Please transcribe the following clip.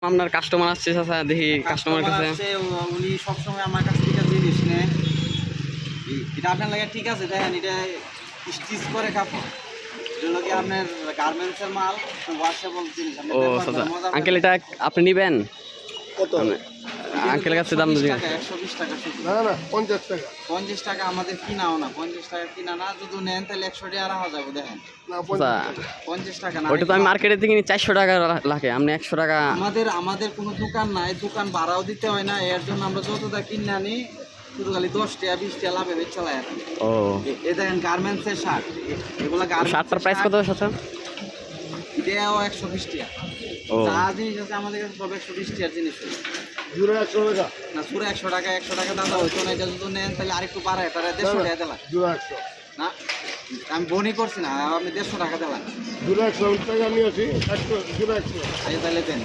আপনার কাস্টমার আসছে চাচা, দেখি কাস্টমার কাছে উনি সবসময় আমার কাছ থেকে জিনিস নেয়। এটা আপনার লাগে ঠিক আছে, দেখেন এটা স্টিচ করে কাপড়, এটা লাগে আপনার গার্মেন্টসের মাল, ওয়াশেবল জিনিস। ও চাচা, আঙ্কেল এটা আপনি নিবেন? কত? আঙ্কেলের কাছে দাম দিবেন? 120 টাকা শুধু। না না 50 টাকা। 50 টাকা আমাদের কিনাও না, 50 টাকা কিনা না, যদি নেন তাহলে 100 টাকা রাখা যাবে। দেখেন না আচ্ছা, 50 টাকা না। ওইটা তো আমি মার্কেটে থেকে 400 টাকা লাগে, আপনি 100 টাকা। আমাদের কোনো দোকান নাই, দোকান ভাড়াও দিতে হয় না, এর জন্য আমরা যতটা কিনে আনি শুধু খালি 10 টাকা 20 টাকা লাভে বেচ চালাই। ও এ দেখেন গার্মেন্টসের শার্ট, এগুলা শার্টটার প্রাইস কত চাচা? এটাও 120 টাকা। ও যা জিনিস আছে আমাদের কাছে সব 120 টাকার জিনিস। জোড়া 100 টাকা। না পুরো 100 টাকা, 100 টাকা দাদা হইতো না। এটা যদি নেন তাহলে আরেকটু বাড়ায়, তারা 150 টাকা দিলাম জোড়া 100। না, আমি বনি করছি না, আপনি 150 টাকা দিলাম। জোড়া 100 টাকা আমি আছি 100 জোড়া 100। তাহলে দেন।